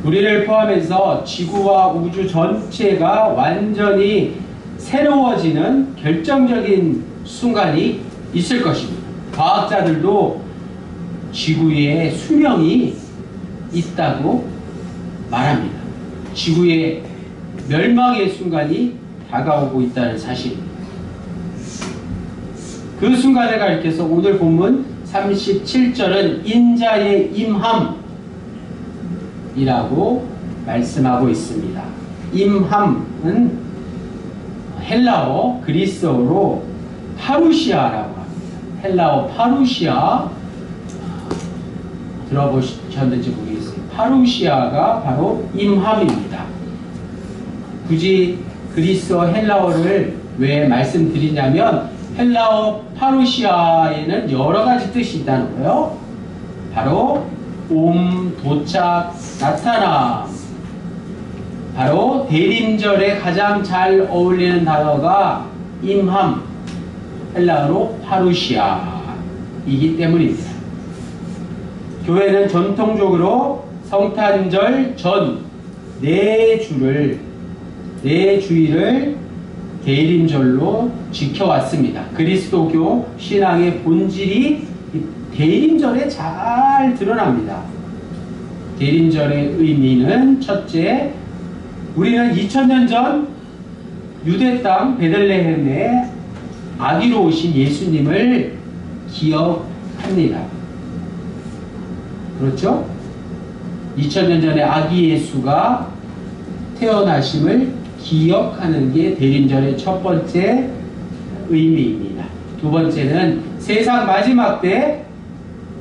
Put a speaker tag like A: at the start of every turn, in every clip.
A: 우리를 포함해서 지구와 우주 전체가 완전히 새로워지는 결정적인 순간이 있을 것입니다. 과학자들도 지구에 수명이 있다고 말합니다. 지구의 멸망의 순간이 다가오고 있다는 사실입니다. 그 순간을 가리켜서 오늘 본문 37절은 인자의 임함이라고 말씀하고 있습니다. 임함은 헬라어, 그리스어로 파루시아라고 합니다. 헬라어 파루시아 들어보셨는지 모르겠어요. 파루시아가 바로 임함입니다. 굳이 그리스어 헬라어를 왜 말씀드리냐면 헬라어 파루시아에는 여러 가지 뜻이 있다는 거예요. 바로 도착, 나타남. 바로 대림절에 가장 잘 어울리는 단어가 임함, 헬라어로 파루시아이기 때문입니다. 교회는 전통적으로 성탄절 전 4주일을 대림절로 지켜왔습니다. 그리스도교 신앙의 본질이 대림절에 잘 드러납니다. 대림절의 의미는 첫째, 우리는 2000년 전 유대 땅 베들레헴에 아기로 오신 예수님을 기억합니다. 그렇죠? 2000년 전에 아기 예수가 태어나심을 기억하는 게 대림절의 첫 번째 의미입니다. 두 번째는 세상 마지막 때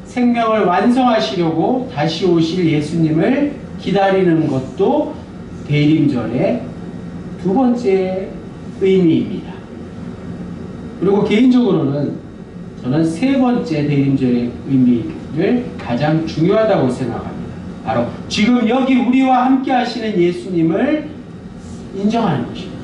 A: 생명을 완성하시려고 다시 오실 예수님을 기다리는 것도 대림절의 두 번째 의미입니다. 그리고 개인적으로는 저는 세 번째 대림절의 의미를 가장 중요하다고 생각합니다. 바로 지금 여기 우리와 함께 하시는 예수님을 인정하는 것입니다.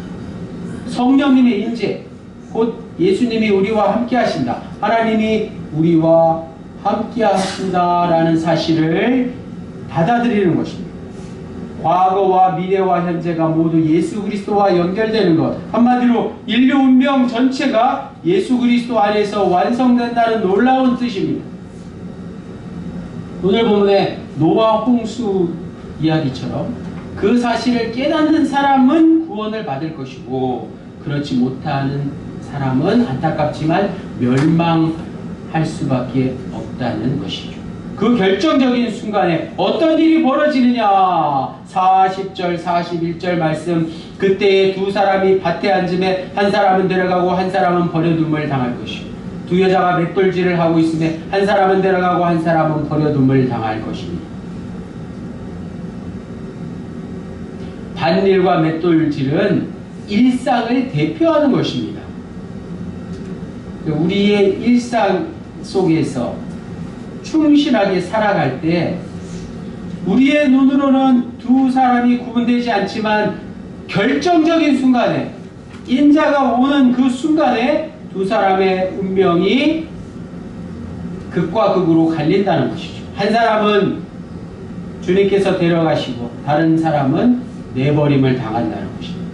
A: 성령님의 인재, 곧 예수님이 우리와 함께 하신다. 하나님이 우리와 함께 하신다라는 사실을 받아들이는 것입니다. 과거와 미래와 현재가 모두 예수 그리스도와 연결되는 것. 한마디로 인류 운명 전체가 예수 그리스도 안에서 완성된다는 놀라운 뜻입니다. 오늘 본문의 노아 홍수 이야기처럼 그 사실을 깨닫는 사람은 구원을 받을 것이고 그렇지 못하는 사람은 안타깝지만 멸망할 수밖에 없다는 것이죠. 그 결정적인 순간에 어떤 일이 벌어지느냐. 40절 41절 말씀, 그때에 두 사람이 밭에 앉음에 한 사람은 데려가고 한 사람은 버려둠을 당할 것이요, 두 여자가 맷돌질을 하고 있음에 한 사람은 데려가고 한 사람은 버려둠을 당할 것입니다. 밭일과 맷돌질은 일상을 대표하는 것입니다. 우리의 일상 속에서 충실하게 살아갈 때 우리의 눈으로는 두 사람이 구분되지 않지만 결정적인 순간에, 인자가 오는 그 순간에 두 사람의 운명이 극과 극으로 갈린다는 것이죠. 한 사람은 주님께서 데려가시고 다른 사람은 내버림을 당한다는 것입니다.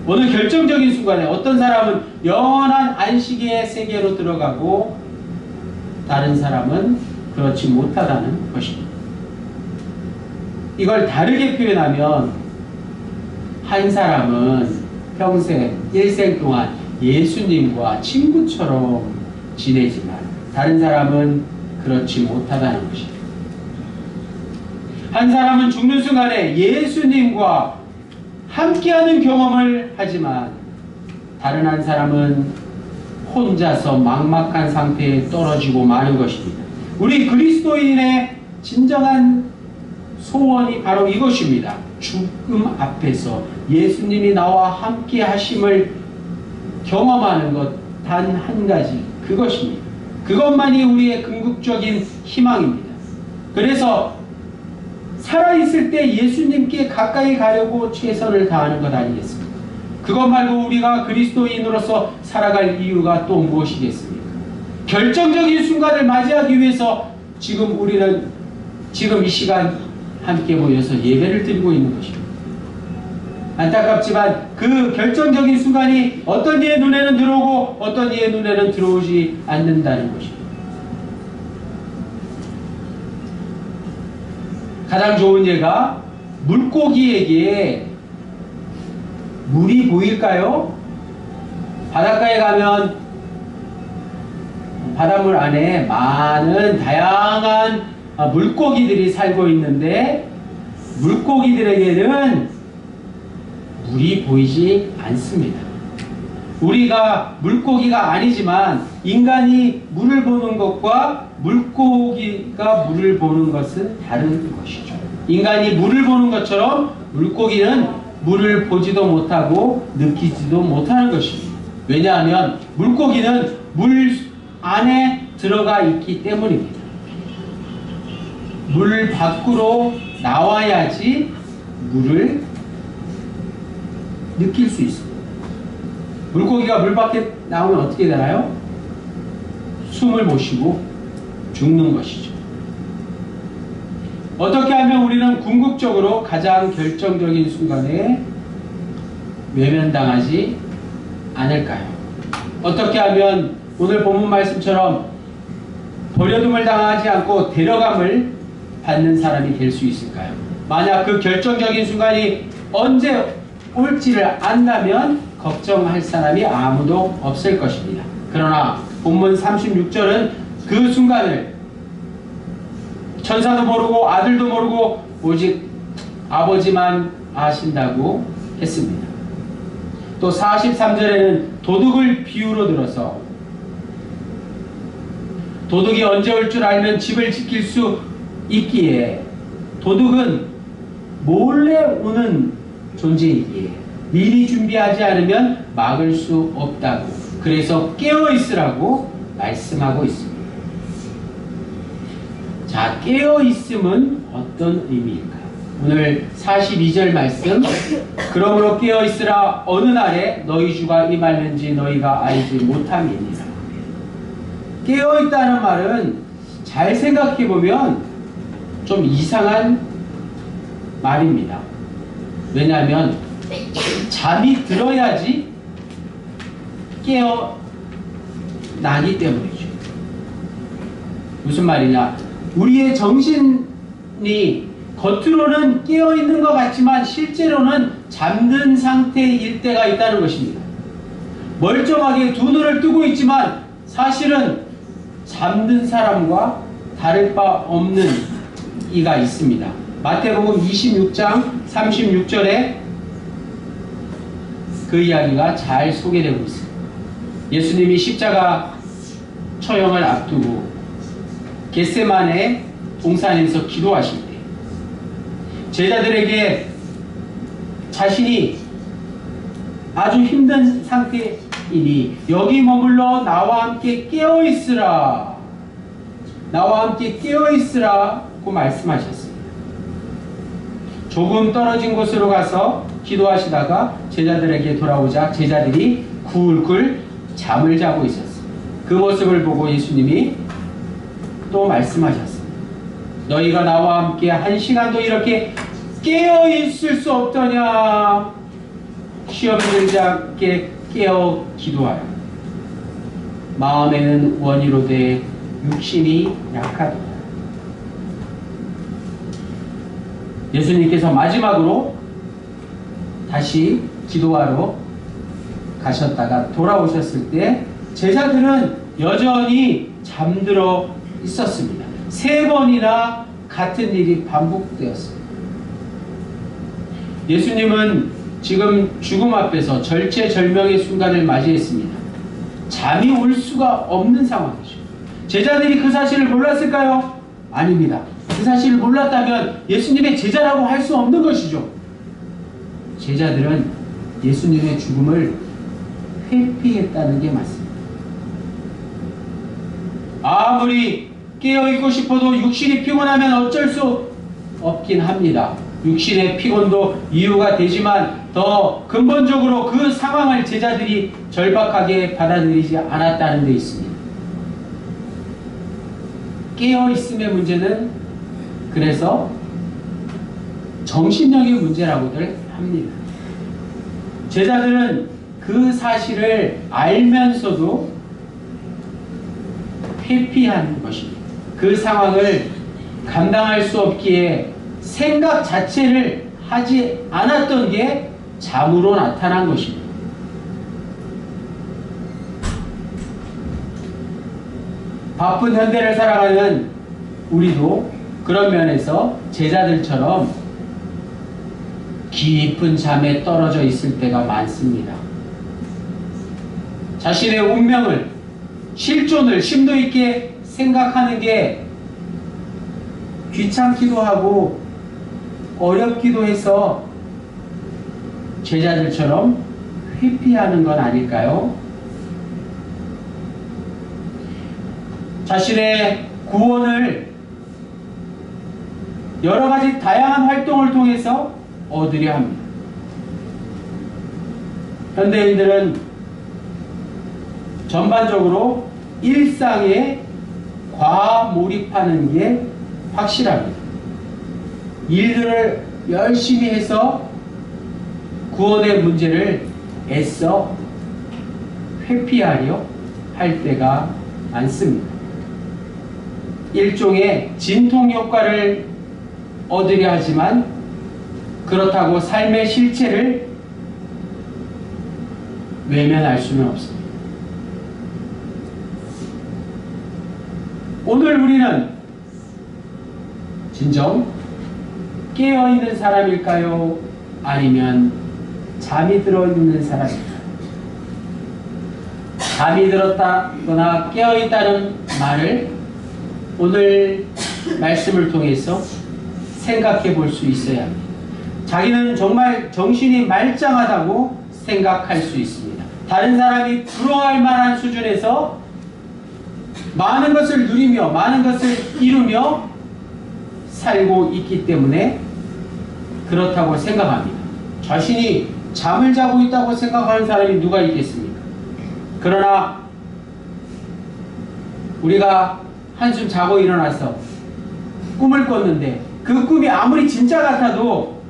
A: 오늘 결정적인 순간에 어떤 사람은 영원한 안식의 세계로 들어가고 다른 사람은 그렇지 못하다는 것입니다. 이걸 다르게 표현하면 한 사람은 평생 일생 동안 예수님과 친구처럼 지내지만 다른 사람은 그렇지 못하다는 것입니다. 한 사람은 죽는 순간에 예수님과 함께하는 경험을 하지만 다른 한 사람은 혼자서 막막한 상태에 떨어지고 마는 것입니다. 우리 그리스도인의 진정한 소원이 바로 이것입니다. 죽음 앞에서 예수님이 나와 함께 하심을 경험하는 것 단 한 가지, 그것입니다. 그것만이 우리의 궁극적인 희망입니다. 그래서 살아있을 때 예수님께 가까이 가려고 최선을 다하는 것 아니겠습니까? 그것 말고 우리가 그리스도인으로서 살아갈 이유가 또 무엇이겠습니까? 결정적인 순간을 맞이하기 위해서 지금 우리는 지금 이 시간 함께 모여서 예배를 드리고 있는 것입니다. 안타깝지만 그 결정적인 순간이 어떤 이의 눈에는 들어오고 어떤 이의 눈에는 들어오지 않는다는 것입니다. 가장 좋은 예가 물고기에게 물이 보일까요? 바닷가에 가면 바닷물 안에 많은 다양한 물고기들이 살고 있는데 물고기들에게는 물이 보이지 않습니다. 우리가 물고기가 아니지만 인간이 물을 보는 것과 물고기가 물을 보는 것은 다른 것이죠. 인간이 물을 보는 것처럼 물고기는 물을 보지도 못하고 느끼지도 못하는 것입니다. 왜냐하면 물고기는 물 안에 들어가 있기 때문입니다. 물 밖으로 나와야지 물을 느낄 수 있습니다. 물고기가 물 밖에 나오면 어떻게 되나요? 숨을 못 쉬고 죽는 것이죠. 어떻게 하면 우리는 궁극적으로 가장 결정적인 순간에 외면당하지 않을까요? 어떻게 하면 오늘 본문 말씀처럼 버려둠을 당하지 않고 데려감을 받는 사람이 될 수 있을까요? 만약 그 결정적인 순간이 언제 올지를 안다면 걱정할 사람이 아무도 없을 것입니다. 그러나 본문 36절은 그 순간을 천사도 모르고 아들도 모르고 오직 아버지만 아신다고 했습니다. 또 43절에는 도둑을 비유로 들어서 도둑이 언제 올 줄 알면 집을 지킬 수 있기에 도둑은 몰래 오는 존재이기에 미리 준비하지 않으면 막을 수 없다고, 그래서 깨어있으라고 말씀하고 있습니다. 자, 깨어있음은 어떤 의미일까요? 오늘 42절 말씀, 그러므로 깨어있으라. 어느 날에 너희 주가 임하는지 너희가 알지 못함이니라. 깨어있다는 말은 잘 생각해보면 좀 이상한 말입니다. 왜냐하면 잠이 들어야지 깨어나기 때문이죠. 무슨 말이냐? 우리의 정신이 겉으로는 깨어있는 것 같지만 실제로는 잠든 상태일 때가 있다는 것입니다. 멀쩡하게 두 눈을 뜨고 있지만 사실은 잠든 사람과 다를 바 없는 이가 있습니다. 마태복음 26장 36절에 그 이야기가 잘 소개되고 있습니다. 예수님이 십자가 처형을 앞두고 겟세마네 동산에서 기도하실 때 제자들에게 자신이 아주 힘든 상태이니 여기 머물러 나와 함께 깨어있으라, 나와 함께 깨어있으라고 말씀하셨습니다. 조금 떨어진 곳으로 가서 기도하시다가 제자들에게 돌아오자 제자들이 굴굴 잠을 자고 있었습니다. 그 모습을 보고 예수님이 또 말씀하셨습니다. 너희가 나와 함께 한 시간도 이렇게 깨어있을 수 없더냐? 시험 들지 않게 깨어 기도하라. 마음에는 원이로되 육신이 약하도다. 예수님께서 마지막으로 다시 기도하러 가셨다가 돌아오셨을 때 제자들은 여전히 잠들어 있었습니다. 3번이나 같은 일이 반복되었습니다. 예수님은 지금 죽음 앞에서 절체절명의 순간을 맞이했습니다. 잠이 올 수가 없는 상황이죠. 제자들이 그 사실을 몰랐을까요? 아닙니다. 그 사실을 몰랐다면 예수님의 제자라고 할 수 없는 것이죠. 제자들은 예수님의 죽음을 회피했다는 게 맞습니다. 아무리 깨어있고 싶어도 육신이 피곤하면 어쩔 수 없긴 합니다. 육신의 피곤도 이유가 되지만 더 근본적으로 그 상황을 제자들이 절박하게 받아들이지 않았다는 데 있습니다. 깨어있음의 문제는 그래서 정신력의 문제라고들 합니다. 제자들은 그 사실을 알면서도 회피한 것입니다. 그 상황을 감당할 수 없기에 생각 자체를 하지 않았던 게 잠으로 나타난 것입니다. 바쁜 현대를 살아가는 우리도 그런 면에서 제자들처럼 깊은 잠에 떨어져 있을 때가 많습니다. 자신의 운명을, 실존을 심도 있게 생각하는 게 귀찮기도 하고 어렵기도 해서 제자들처럼 회피하는 건 아닐까요? 자신의 구원을 여러 가지 다양한 활동을 통해서 얻으려 합니다. 현대인들은 전반적으로 일상에 과몰입하는 게 확실합니다. 일들을 열심히 해서 구원의 문제를 애써 회피하려 할 때가 많습니다. 일종의 진통 효과를 얻으려 하지만 그렇다고 삶의 실체를 외면할 수는 없습니다. 오늘 우리는 진정 깨어있는 사람일까요? 아니면 잠이 들어있는 사람일까요? 잠이 들었다거나 깨어있다는 말을 오늘 말씀을 통해서 생각해 볼 수 있어야 합니다. 자기는 정말 정신이 말짱하다고 생각할 수 있습니다. 다른 사람이 부러워할 만한 수준에서 많은 것을 누리며 많은 것을 이루며 살고 있기 때문에 그렇다고 생각합니다. 자신이 잠을 자고 있다고 생각하는 사람이 누가 있겠습니까? 그러나 우리가 한숨 자고 일어나서 꿈을 꿨는데 그 꿈이 아무리 진짜 같아도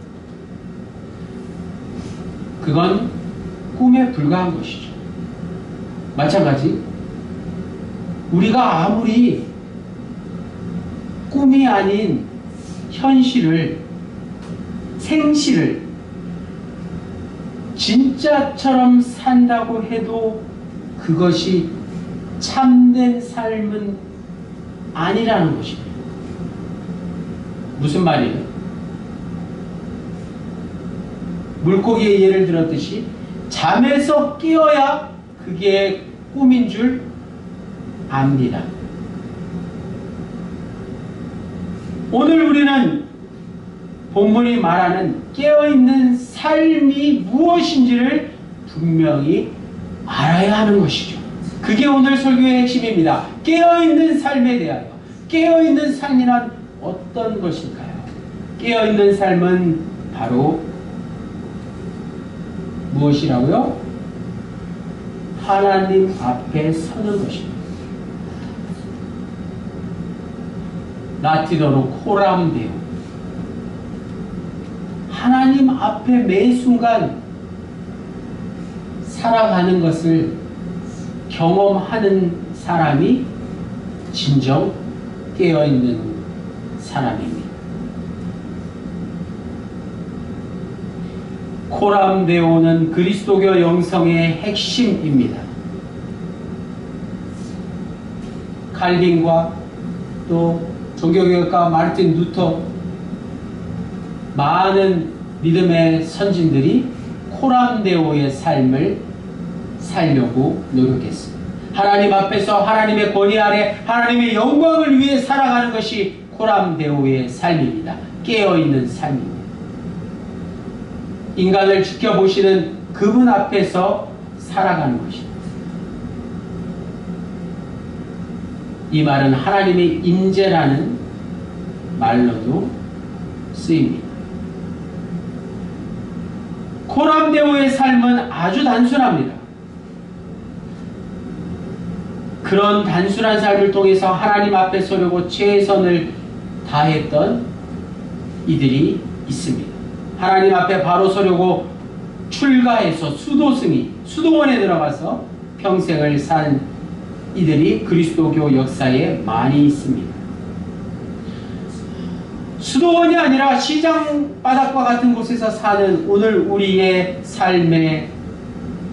A: 그건 꿈에 불과한 것이죠. 마찬가지 우리가 아무리 꿈이 아닌 현실을, 생실을 진짜처럼 산다고 해도 그것이 참된 삶은 아니라는 것입니다. 무슨 말이에요? 물고기의 예를 들었듯이 잠에서 깨어야 그게 꿈인 줄 압니다. 오늘 우리는 본문이 말하는 깨어있는 삶이 무엇인지를 분명히 알아야 하는 것이죠. 그게 오늘 설교의 핵심입니다. 깨어있는 삶에 대하여. 깨어있는 삶이란 어떤 것일까요? 깨어있는 삶은 바로 무엇이라고요? 하나님 앞에 서는 것입니다. 라틴어로 코람데오. 하나님 앞에 매 순간 살아가는 것을 경험하는 사람이 진정 깨어있는 사람입니다. 코람데오는 그리스도교 영성의 핵심입니다. 칼빈과 또 종교개혁가 마르틴 루터, 많은 믿음의 선진들이 코람데오의 삶을 살려고 노력했습니다. 하나님 앞에서 하나님의 권위 아래 하나님의 영광을 위해 살아가는 것이 코람데오의 삶입니다. 깨어있는 삶입니다. 인간을 지켜보시는 그분 앞에서 살아가는 것입니다. 이 말은 하나님의 임재라는 말로도 쓰입니다. 코람데오의 삶은 아주 단순합니다. 그런 단순한 삶을 통해서 하나님 앞에 서려고 최선을 다했던 이들이 있습니다. 하나님 앞에 바로 서려고 출가해서 수도원에 들어가서 평생을 산 이들이 그리스도교 역사에 많이 있습니다. 수도원이 아니라 시장 바닥과 같은 곳에서 사는 오늘 우리의 삶의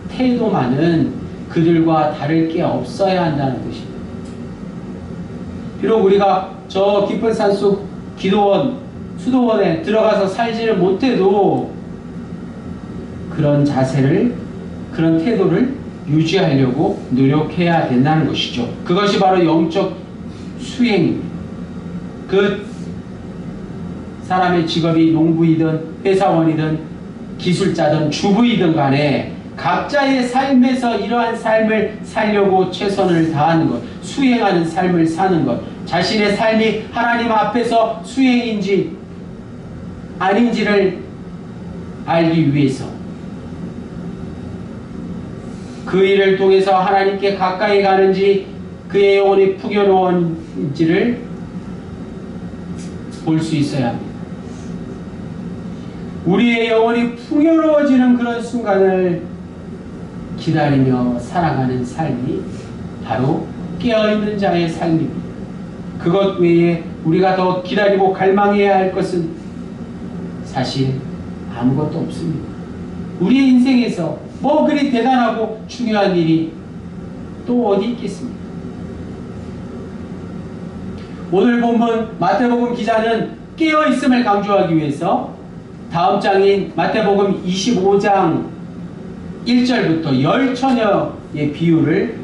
A: 태도만은 그들과 다를 게 없어야 한다는 것입니다. 비록 우리가 저 깊은 산속 기도원, 수도원에 들어가서 살지를 못해도 그런 자세를, 그런 태도를 유지하려고 노력해야 된다는 것이죠. 그것이 바로 영적 수행입니다. 그 사람의 직업이 농부이든 회사원이든 기술자든 주부이든 간에 각자의 삶에서 이러한 삶을 살려고 최선을 다하는 것, 수행하는 삶을 사는 것, 자신의 삶이 하나님 앞에서 수행인지 아닌지를 알기 위해서 그 일을 통해서 하나님께 가까이 가는지 그의 영혼이 풍요로운지를 볼 수 있어야 합니다. 우리의 영혼이 풍요로워지는 그런 순간을 기다리며 살아가는 삶이 바로 깨어있는 자의 삶입니다. 그것 외에 우리가 더 기다리고 갈망해야 할 것은 사실 아무것도 없습니다. 우리의 인생에서 뭐 그리 대단하고 중요한 일이 또 어디 있겠습니까? 오늘 본문 마태복음 기자는 깨어있음을 강조하기 위해서 다음 장인 마태복음 25장 1절부터 열처녀의 비유를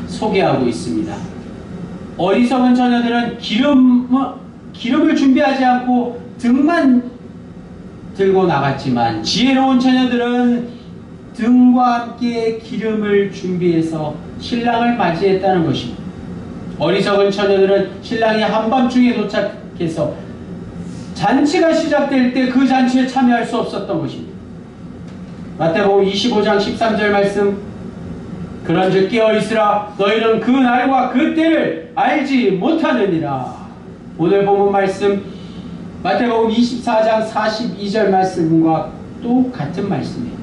A: 소개하고 있습니다. 어리석은 처녀들은 기름을 준비하지 않고 등만 들고 나갔지만 지혜로운 처녀들은 등과 함께 기름을 준비해서 신랑을 맞이했다는 것입니다. 어리석은 처녀들은 신랑이 한밤중에 도착해서 잔치가 시작될 때 그 잔치에 참여할 수 없었던 것입니다. 마태복음 25장 13절 말씀, 그런즉 깨어있으라 너희는 그 날과 그 때를 알지 못하느니라. 오늘 본문 말씀 마태복음 24장 42절 말씀과 또 같은 말씀입니다.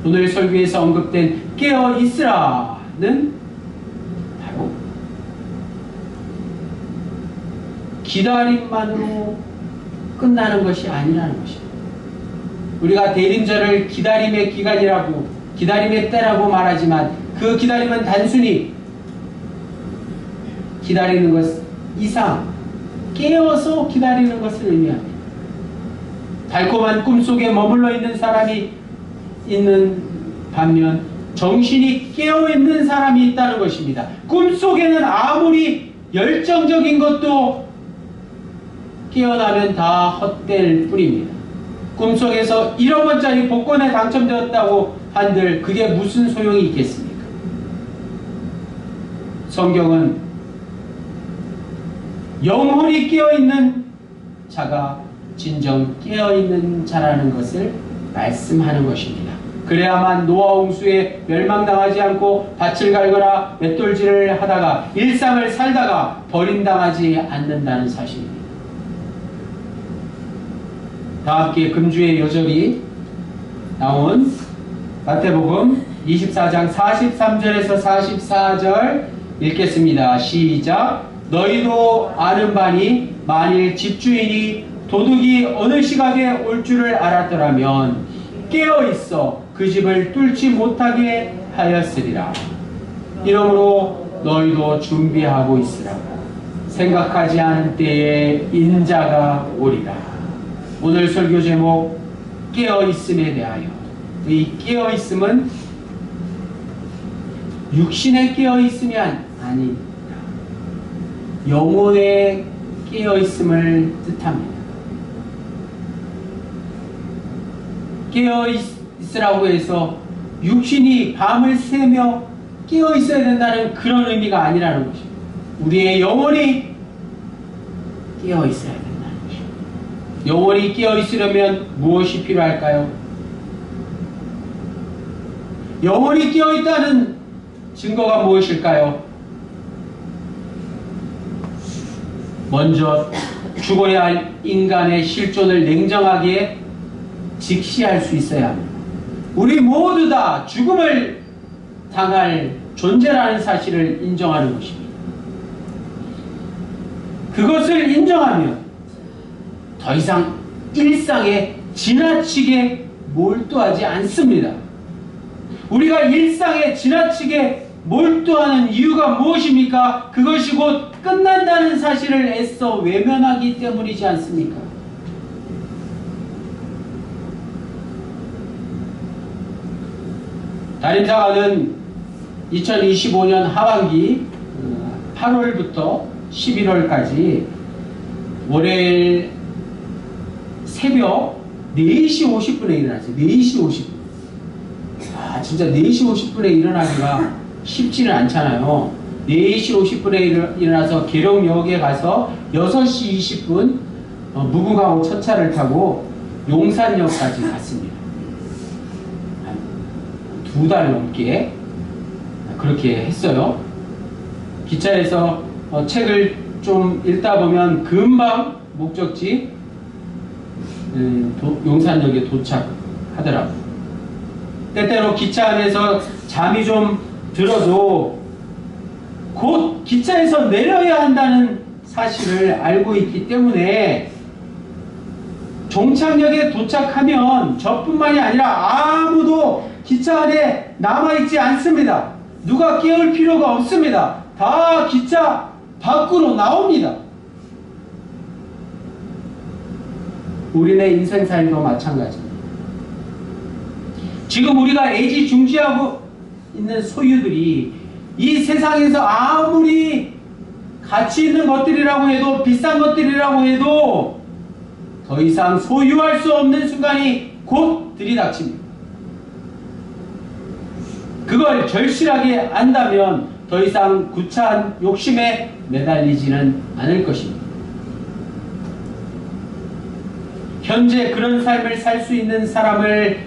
A: 오늘 설교에서 언급된 깨어있으라는 바로 기다림만으로 끝나는 것이 아니라는 것입니다. 우리가 대림절을 기다림의 기간이라고, 기다림의 때라고 말하지만 그 기다림은 단순히 기다리는 것 이상 깨어서 기다리는 것을 의미합니다. 달콤한 꿈속에 머물러 있는 사람이 있는 반면 정신이 깨어있는 사람이 있다는 것입니다. 꿈속에는 아무리 열정적인 것도 깨어나면 다 헛될 뿐입니다. 꿈속에서 1억 원짜리 복권에 당첨되었다고 한들 그게 무슨 소용이 있겠습니까? 성경은 영혼이 깨어있는 자가 진정 깨어있는 자라는 것을 말씀하는 것입니다. 그래야만 노아 홍수에 멸망당하지 않고 밭을 갈거나 맷돌질을 하다가 일상을 살다가 버림당하지 않는다는 사실입니다. 다 함께 금주의 요절이 나온 마태복음 24장 43절에서 44절 읽겠습니다. 시작. 너희도 아는 바니 만일 집주인이 도둑이 어느 시각에 올 줄을 알았더라면 깨어있어 그 집을 뚫지 못하게 하였으리라. 이러므로 너희도 준비하고 있으라. 생각하지 않은 때에 인자가 오리라. 오늘 설교 제목 깨어있음에 대하여. 이 깨어있음은 육신의 깨어있음이 아닙니다. 영혼의 깨어있음을 뜻합니다. 깨어있으라고 해서 육신이 밤을 새며 깨어있어야 된다는 그런 의미가 아니라는 것입니다. 우리의 영혼이 깨어있어야 된다는 것입니다. 영혼이 깨어있으려면 무엇이 필요할까요? 영혼이 깨어있다는 증거가 무엇일까요? 먼저 죽어야 할 인간의 실존을 냉정하게 직시할 수 있어야 합니다. 우리 모두 다 죽음을 당할 존재라는 사실을 인정하는 것입니다. 그것을 인정하면 더 이상 일상에 지나치게 몰두하지 않습니다. 우리가 일상에 지나치게 몰두하는 이유가 무엇입니까? 그것이 곧 끝난다는 사실을 애써 외면하기 때문이지 않습니까? 다림사가는 2025년 하반기 8월부터 11월까지 월요일 새벽 4시 50분에 일어났어요. 4시 50분. 진짜 4시 50분에 일어나기가 쉽지는 않잖아요. 4시 50분에 일어나서 계룡역에 가서 6시 20분 무궁화호 첫차를 타고 용산역까지 갔습니다. 한 2달 넘게 그렇게 했어요. 기차에서 책을 좀 읽다 보면 금방 목적지 용산역에 도착하더라고요. 때때로 기차 안에서 잠이 좀 들어도 곧 기차에서 내려야 한다는 사실을 알고 있기 때문에 종착역에 도착하면 저뿐만이 아니라 아무도 기차 안에 남아있지 않습니다. 누가 깨울 필요가 없습니다. 다 기차 밖으로 나옵니다. 우리네 인생살도 마찬가지입니다. 지금 우리가 애지중지하고 있는 소유들이 이 세상에서 아무리 가치 있는 것들이라고 해도 비싼 것들이라고 해도 더 이상 소유할 수 없는 순간이 곧 들이닥칩니다. 그걸 절실하게 안다면 더 이상 구차한 욕심에 매달리지는 않을 것입니다. 현재 그런 삶을 살 수 있는 사람을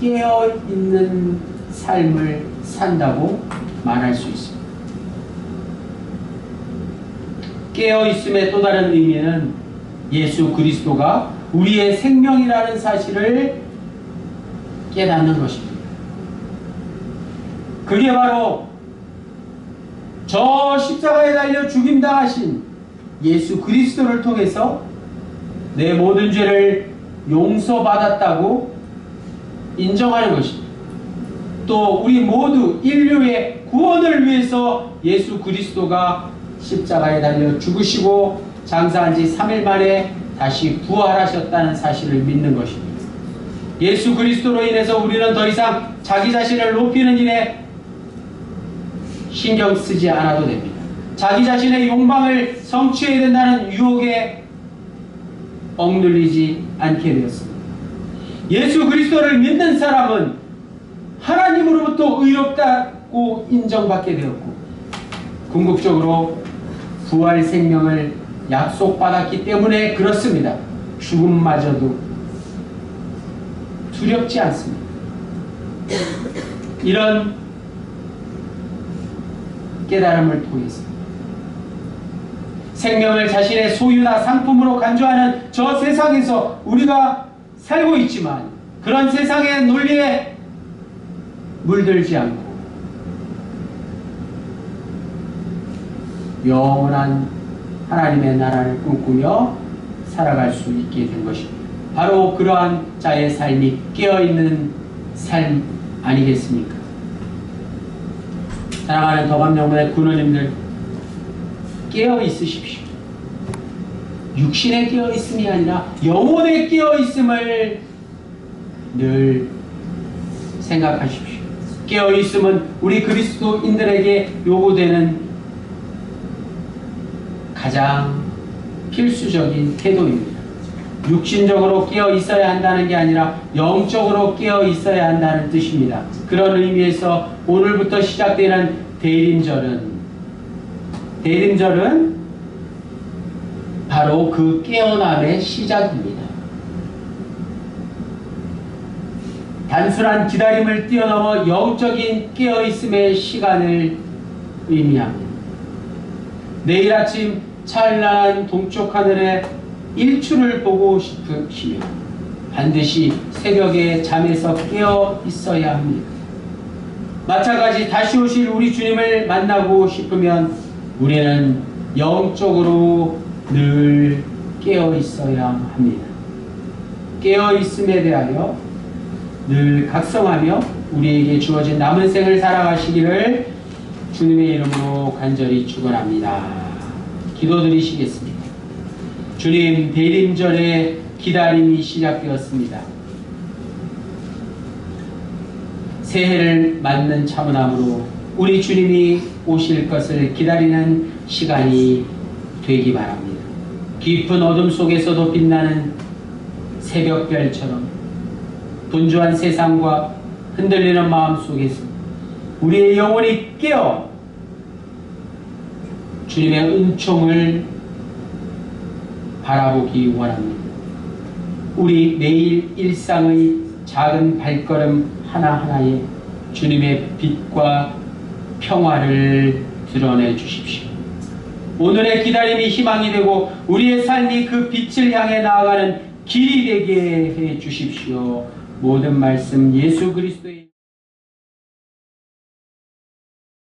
A: 깨어있는 삶을 산다고 말할 수 있습니다. 깨어있음의 또 다른 의미는 예수 그리스도가 우리의 생명이라는 사실을 깨닫는 것입니다. 그게 바로 저 십자가에 달려 죽임당하신 예수 그리스도를 통해서 내 모든 죄를 용서받았다고 인정하는 것입니다. 또 우리 모두 인류의 구원을 위해서 예수 그리스도가 십자가에 달려 죽으시고 장사한 지 3일 만에 다시 부활하셨다는 사실을 믿는 것입니다. 예수 그리스도로 인해서 우리는 더 이상 자기 자신을 높이는 일에 신경 쓰지 않아도 됩니다. 자기 자신의 욕망을 성취해야 된다는 유혹에 억눌리지 않게 되었습니다. 예수 그리스도를 믿는 사람은 하나님으로부터 의롭다고 인정받게 되었고 궁극적으로 부활 생명을 약속받았기 때문에 그렇습니다. 죽음마저도 두렵지 않습니다. 이런 깨달음을 통해서 생명을 자신의 소유나 상품으로 간주하는 저 세상에서 우리가 살고 있지만 그런 세상의 논리에 물들지 않고 영원한 하나님의 나라를 꿈꾸며 살아갈 수 있게 된 것입니다. 바로 그러한 자의 삶이 깨어있는 삶 아니겠습니까? 사랑하는 더감영문의 군원님들, 깨어있으십시오. 육신에 깨어있음이 아니라 영혼에 깨어있음을 늘 생각하십시오. 깨어있음은 우리 그리스도인들에게 요구되는 가장 필수적인 태도입니다. 육신적으로 깨어 있어야 한다는 게 아니라 영적으로 깨어 있어야 한다는 뜻입니다. 그런 의미에서 오늘부터 시작되는 대림절은 바로 그 깨어남의 시작입니다. 단순한 기다림을 뛰어넘어 영적인 깨어있음의 시간을 의미합니다. 내일 아침 찬란한 동쪽 하늘의 일출을 보고 싶으시며 반드시 새벽에 잠에서 깨어 있어야 합니다. 마찬가지 다시 오실 우리 주님을 만나고 싶으면 우리는 영적으로 늘 깨어 있어야 합니다. 깨어 있음에 대하여 늘 각성하며 우리에게 주어진 남은 생을 살아가시기를 주님의 이름으로 간절히 축원합니다. 기도드리시겠습니다. 주님, 대림절의 기다림이 시작되었습니다. 새해를 맞는 차분함으로 우리 주님이 오실 것을 기다리는 시간이 되기 바랍니다. 깊은 어둠 속에서도 빛나는 새벽별처럼 분주한 세상과 흔들리는 마음 속에서 우리의 영혼이 깨어 주님의 은총을 바라보기 원합니다. 우리 매일 일상의 작은 발걸음 하나하나에 주님의 빛과 평화를 드러내 주십시오. 오늘의 기다림이 희망이 되고 우리의 삶이 그 빛을 향해 나아가는 길이 되게 해 주십시오. 모든 말씀 예수 그리스도의